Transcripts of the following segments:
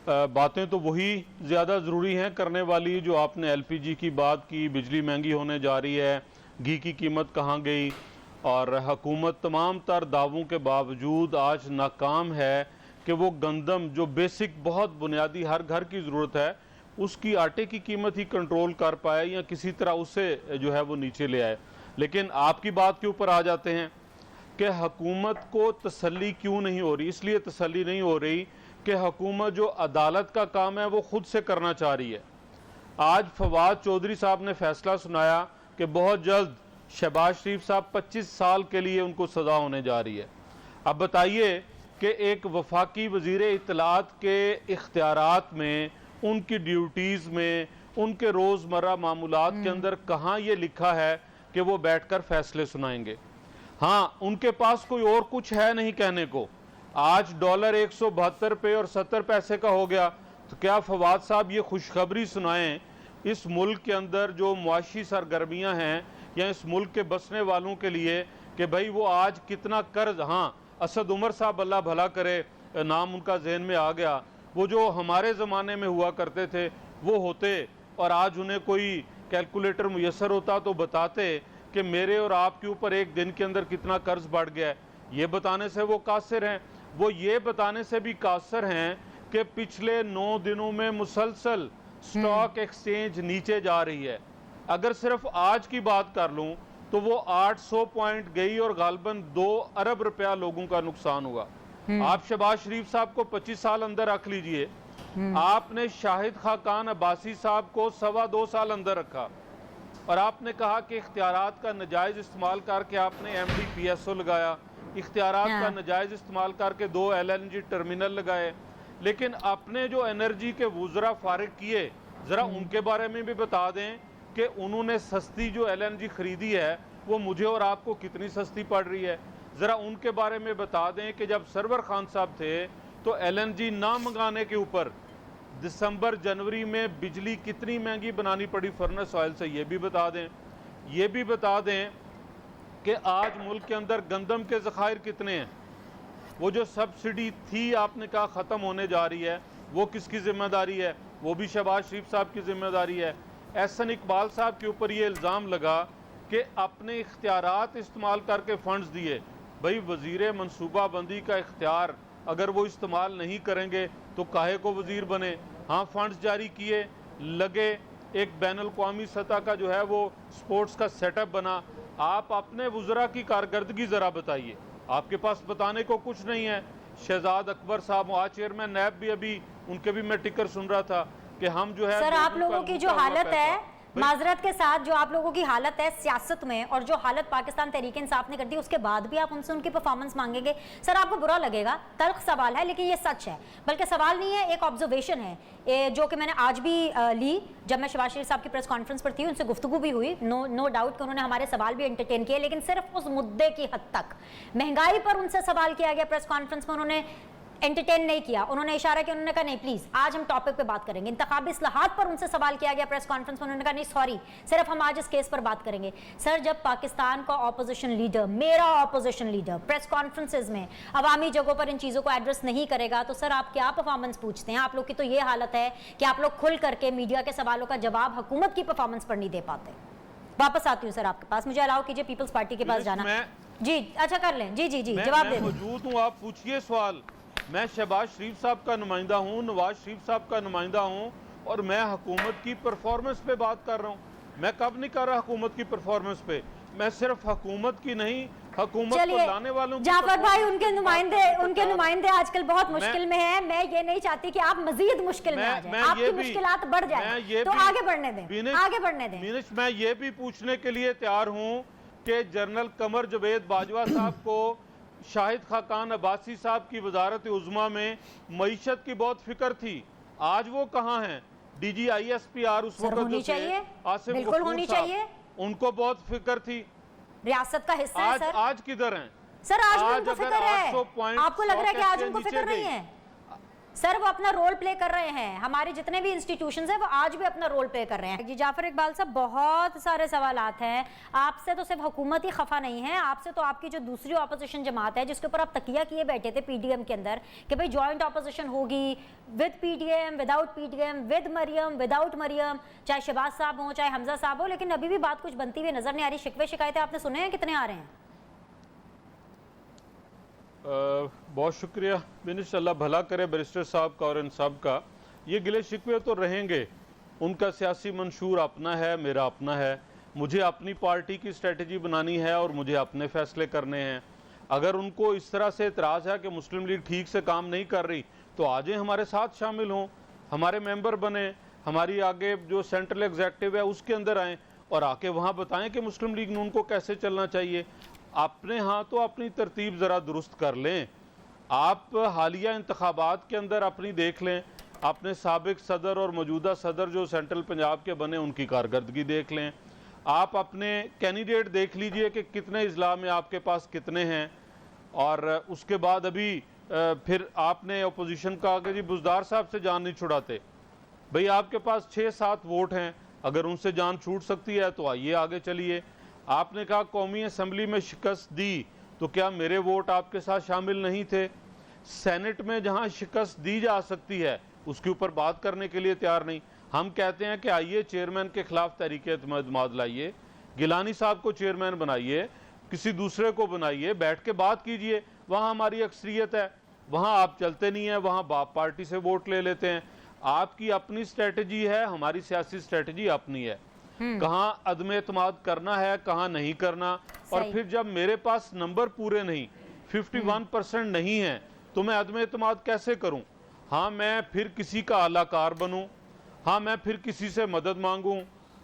बातें तो वही ज़्यादा ज़रूरी हैं करने वाली जो आपने एलपीजी की बात की, बिजली महंगी होने जा रही है, घी की कीमत कहाँ गई, और हुकूमत तमाम तर दावों के बावजूद आज नाकाम है कि वो गंदम जो बेसिक बहुत बुनियादी हर घर की ज़रूरत है उसकी आटे की कीमत ही कंट्रोल कर पाए या किसी तरह उससे जो है वो नीचे ले आए। लेकिन आपकी बात के ऊपर आ जाते हैं कि हुकूमत को तसल्ली क्यों नहीं हो रही। इसलिए तसल्ली नहीं हो रही कि हुकूमत जो अदालत का काम है वो खुद से करना चाह रही है। आज फवाद चौधरी साहब ने फैसला सुनाया कि बहुत जल्द शहबाज शरीफ साहब 25 साल के लिए उनको सज़ा होने जा रही है। अब बताइए कि एक वफाकी वज़ीर इत्तलात के इख्तियारात में, उनकी ड्यूटीज़ में, उनके रोज़मर्रा मामूलात के अंदर कहाँ ये लिखा है कि वो बैठकर फैसले सुनाएंगे। हाँ, उनके पास कोई और कुछ है नहीं कहने को। आज डॉलर 172 रुपये और 70 पैसे का हो गया, तो क्या फवाद साहब ये खुशखबरी सुनाएं इस मुल्क के अंदर जो मुआशी सरगर्मियाँ हैं या इस मुल्क के बसने वालों के लिए कि भाई वो आज कितना कर्ज। हाँ, असद उमर साहब अल्लाह भला करे, नाम उनका जहन में आ गया, वो जो हमारे ज़माने में हुआ करते थे वो होते और आज उन्हें कोई कैलकुलेटर मुयसर होता तो बताते कि मेरे और आपके ऊपर एक दिन के अंदर कितना कर्ज बढ़ गया है। ये बताने से वो कासिर हैं। वो ये बताने से भी कासिर हैं कि पिछले 9 दिनों में मुसलसल स्टॉक एक्सचेंज नीचे जा रही है। अगर सिर्फ आज की बात कर लूं तो वो 800 पॉइंट गई और गालबन 2 अरब रुपया लोगों का नुकसान हुआ। आप शहबाज शरीफ साहब को 25 साल अंदर रख लीजिए, आपने शाहिद खाकान अब्बासी साहब को 2.25 साल अंदर रखा और आपने कहा कि इख्तियारात का नजायज़ इस्तेमाल करके आपने MDPSO लगाया, इख्तियारात का नजायज़ इस्तेमाल करके 2 LNG टर्मिनल लगाए। लेकिन अपने जो एनर्जी के वुज़रा फारिग किए, ज़रा उनके बारे में भी बता दें कि उन्होंने सस्ती जो LNG खरीदी है वो मुझे और आपको कितनी सस्ती पड़ रही है। ज़रा उनके बारे में बता दें कि जब सरवर खान साहब थे तो LNG ना मंगाने के ऊपर दिसंबर जनवरी में बिजली कितनी महंगी बनानी पड़ी फर्नेस ऑयल से, ये भी बता दें। ये भी बता दें कि आज मुल्क के अंदर गंदम के ज़खायर कितने हैं। वो जो सब्सिडी थी आपने कहा ख़त्म होने जा रही है, वो किसकी ज़िम्मेदारी है? वो भी शहबाज शरीफ साहब की ज़िम्मेदारी है। एहसन इकबाल साहब के ऊपर ये इल्ज़ाम लगा कि अपने इख्तियारात इस्तेमाल करके फ़ंड्स दिए। भाई वज़ीर मनसूबाबंदी का इख्तियार अगर वो इस्तेमाल नहीं करेंगे तो काहे को वज़ीर बने। हाँ, फंड्स जारी किए, लगे, एक बैनुल-अक़वामी सतह का जो है वो स्पोर्ट्स का सेटअप बना। आप अपने वुज़रा की कारकर्दगी ज़रा बताइए, आपके पास बताने को कुछ नहीं है। शहजाद अकबर साहब आज चेयरमैन नैब भी, अभी उनके भी मैं टिकर सुन रहा था कि हम जो है सर आप लोगों की जो हालत है, माजरत के साथ जो आप लोगों की हालत है सियासत में और जो हालत पाकिस्तान तहरीक इंसाफ ने कर दी, उसके बाद भी आप उनसे उनकी परफॉर्मेंस मांगेंगे। सर आपको बुरा लगेगा, तल्ख सवाल है लेकिन ये सच है, बल्कि सवाल नहीं है, एक ऑब्जर्वेशन है जो कि मैंने आज भी ली जब मैं शहबाज शरीफ साहब की प्रेस कॉन्फ्रेंस पर थी। उनसे गुफ्तगू भी हुई, नो डाउट कि उन्होंने हमारे सवाल भी एंटरटेन किए, लेकिन सिर्फ उस मुद्दे की हद तक। महंगाई पर उनसे सवाल किया गया प्रेस कॉन्फ्रेंस में, उन्होंने एंटरटेन नहीं किया, उन्होंने इशारा किया, उन्होंने कहा नहीं प्लीज आज हम टॉपिक पे बात करेंगे। इंतखाबी इस्लाहात पर उनसे सवाल किया गया प्रेस कॉन्फ्रेंस में, उन्होंने कहा नहीं सॉरी, सिर्फ हम आज इस केस पर बात करेंगे। सर जब पाकिस्तान का ऑपोजिशन लीडर, मेरा ऑपोजिशन लीडर प्रेस कॉन्फ्रेंसेज में अवामी जगहों पर इन चीजों को एड्रेस नहीं करेगा तो सर आप क्या परफॉर्मेंस पूछते हैं? आप लोग की तो ये हालत है कि आप लोग खुल करके मीडिया के सवालों का जवाब हुकूमत की परफॉर्मेंस पर नहीं दे पाते। वापस आती हूँ सर आपके पास, मुझे अलाउ कीजिए पीपल्स पार्टी के पास जाना। जी अच्छा कर लें, जी जी जी जवाब दे मौजूद हूँ, आप पूछिए सवाल। मैं शहबाज शरीफ साहब का नुमाइंदा हूँ, नवाज शरीफ साहब का नुमाइंदा हूँ और मैं हुकूमत की परफॉर्मेंस पे बात कर रहा हूँ। मैं कब नहीं कर रहा हुकूमत की परफॉर्मेंस पे, मैं सिर्फ हुकूमत की नहीं, हुकूमत को लाने वालों की। जाफर भाई उनके नुमाइंदे आजकल बहुत मुश्किल में हैं। मैं ये नहीं चाहती कि आप मजीद मुश्किल में आ जाएं, आपकी मुश्किलात बढ़ जाए, तो आगे बढ़ने दें, आगे बढ़ने दें। मैं ये भी पूछने के लिए तैयार हूँ कि जनरल कमर जावेद बाजवा साहब को शाहिद खाकान अब्बासी साहब की वजारत उज़्मा में मईशत की बहुत फिक्र थी, आज वो कहाँ हैं? DGISPR उस वक्त होनी चाहिए, बिल्कुल होनी चाहिए, उनको बहुत फिक्र थी, रियासत का हिस्सा है। सर आज किधर हैं? सर आज भी उनको फिक्र है, आपको लग रहा है कि आज उनको फिक्र नहीं है? सर वो अपना रोल प्ले कर रहे हैं, हमारे जितने भी इंस्टीट्यूशंस हैं वो आज भी अपना रोल प्ले कर रहे हैं। जी जाफर इकबाल साहब, बहुत सारे सवालात हैं आपसे, तो सिर्फ हुकूमत ही खफा नहीं है, आपसे तो आपकी जो दूसरी ऑपोजिशन जमात है जिसके ऊपर आप तकिया किए बैठे थे पीडीएम के अंदर कि भाई जॉइंट ऑपोजिशन होगी, with PDM, without PDM, with Maryam, without Maryam, चाहे शहबाज साहब हो चाहे हमजा साहब हो, लेकिन अभी भी बात कुछ बनती हुई नजर नहीं आ रही। शिकवे शिकायतें आपने सुने हैं, कितने आ रहे हैं? बहुत शुक्रिया मिनिस्टर, अल्लाह भला करे बैरिस्टर साहब का और इन सब का। ये गिले शिकवे तो रहेंगे, उनका सियासी मंशूर अपना है, मेरा अपना है, मुझे अपनी पार्टी की स्ट्रेटजी बनानी है और मुझे अपने फैसले करने हैं। अगर उनको इस तरह से इतराज़ है कि मुस्लिम लीग ठीक से काम नहीं कर रही तो आ जाएं, हमारे साथ शामिल हों, हमारे मेंबर बने, हमारी आगे जो सेंट्रल एग्जीक्यूटिव है उसके अंदर आएँ और आके वहाँ बताएं कि मुस्लिम लीग नून को कैसे चलना चाहिए। अपने हाँ तो अपनी तरतीब ज़रा दुरुस्त कर लें। आप हालिया इंतखाबात के अंदर अपनी देख लें, अपने साबिक सदर और मौजूदा सदर जो सेंट्रल पंजाब के बने उनकी कारकर्दगी देख लें। आप अपने कैंडिडेट देख लीजिए कि कितने इजला में आपके पास कितने हैं, और उसके बाद अभी फिर आपने अपोजिशन का कि जी बुजदार साहब से जान नहीं छुड़ाते। भाई आपके पास 6-7 वोट हैं, अगर उनसे जान छूट सकती है तो आइए आगे चलिए। आपने कहा कौमी असम्बली में शिकस्त दी, तो क्या मेरे वोट आपके साथ शामिल नहीं थे? सेनेट में जहां शिकस्त दी जा सकती है उसके ऊपर बात करने के लिए तैयार नहीं। हम कहते हैं कि आइए चेयरमैन के खिलाफ तहरीक एतमाद लाइए, गिलानी साहब को चेयरमैन बनाइए, किसी दूसरे को बनाइए, बैठ के बात कीजिए। वहाँ हमारी अक्सरियत है, वहाँ आप चलते नहीं हैं, वहाँ बाप पार्टी से वोट ले लेते हैं। आपकी अपनी स्ट्रेटजी है, हमारी सियासी स्ट्रेटजी अपनी है, कहाँ अदम एतमाद करना है कहाँ नहीं करना। और फिर जब मेरे पास नंबर पूरे नहीं, 51% नहीं है, तो मैं अदम एतमाद कैसे करूं? हाँ मैं फिर किसी का आलाकार बनूं, हाँ मैं फिर किसी से मदद मांगूं,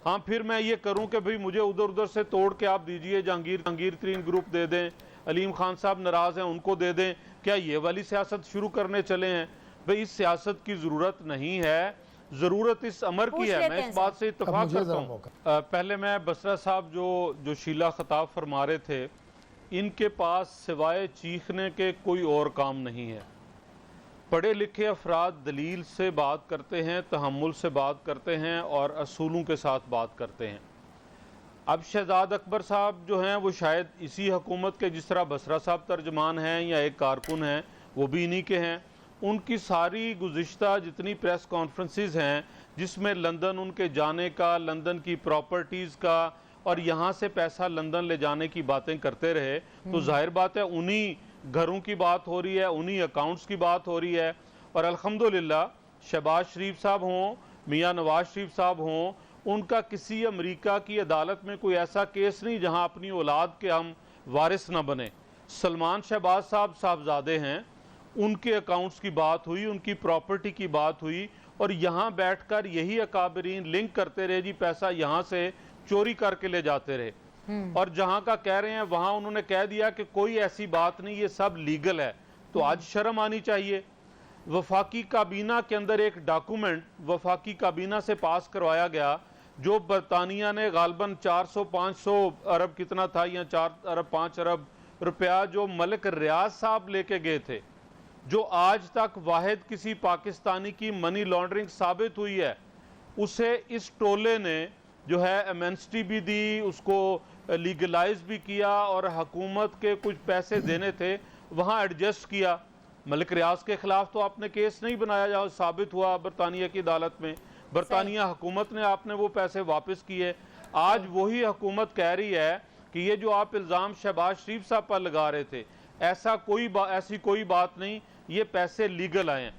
हाँ फिर मैं ये करूं कि भाई मुझे उधर उधर से तोड़ के आप दीजिए, जहांगीर तरीन ग्रुप दे दें, अलीम खान साहब नाराज हैं उनको दे दें। क्या ये वाली सियासत शुरू करने चले हैं? भाई इस सियासत की ज़रूरत नहीं है, ज़रूरत इस अमर की है। मैं इस बात से इत्तेफाक करता हूँ। पहले मैं बसरा साहब जो शीला खिताब फरमा रहे थे, इनके पास सिवाय चीखने के कोई और काम नहीं है। पढ़े लिखे अफराद दलील से बात करते हैं, तहम्मुल से बात करते हैं और असूलों के साथ बात करते हैं। अब शहजाद अकबर साहब जो हैं वो शायद इसी हुकूमत के, जिस तरह बसरा साहब तर्जमान हैं या एक कारकुन हैं, वो भी इन्हीं के हैं। उनकी सारी गुज़िश्ता जितनी प्रेस कॉन्फ्रेंसेस हैं जिसमें लंदन उनके जाने का, लंदन की प्रॉपर्टीज़ का और यहाँ से पैसा लंदन ले जाने की बातें करते रहे, तो जाहिर बात है उन्हीं घरों की बात हो रही है, उन्हीं अकाउंट्स की बात हो रही है। और अल्हम्दुलिल्लाह शहबाज शरीफ साहब हों, मियाँ नवाज शरीफ साहब हों, उनका किसी अमेरिका की अदालत में कोई ऐसा केस नहीं जहाँ अपनी औलाद के हम वारिस न बने। सलमान शहबाज साहब साहबजादे हैं, उनके अकाउंट्स की बात हुई, उनकी प्रॉपर्टी की बात हुई, और यहाँ बैठकर यही अकाबरीन लिंक करते रहे, जी पैसा यहाँ से चोरी करके ले जाते रहे। और जहाँ का कह रहे हैं वहाँ उन्होंने कह दिया कि कोई ऐसी बात नहीं, ये सब लीगल है। तो आज शर्म आनी चाहिए। वफाकी काबीना के अंदर एक डॉक्यूमेंट वफाकी काबीना से पास करवाया गया, जो बरतानिया ने गालबन 400-500 अरब कितना था, या 4 अरब 5 अरब रुपया जो मलिक रियाज साहब लेके गए थे, जो आज तक वाहिद किसी पाकिस्तानी की मनी लॉन्ड्रिंग साबित हुई है, उसे इस टोले ने जो है एमेंस्टी भी दी, उसको लीगलाइज भी किया और हुकूमत के कुछ पैसे देने थे वहाँ एडजस्ट किया। मलिक रियाज के खिलाफ तो आपने केस नहीं बनाया, जहाँ साबित हुआ बरतानिया की अदालत में, बरतानिया हुकूमत ने आपने वो पैसे वापस किए। आज वही हुकूमत कह रही है कि ये जो आप इल्ज़ाम शहबाज शरीफ साहब पर लगा रहे थे, ऐसी कोई बात नहीं, ये पैसे लीगल आए हैं।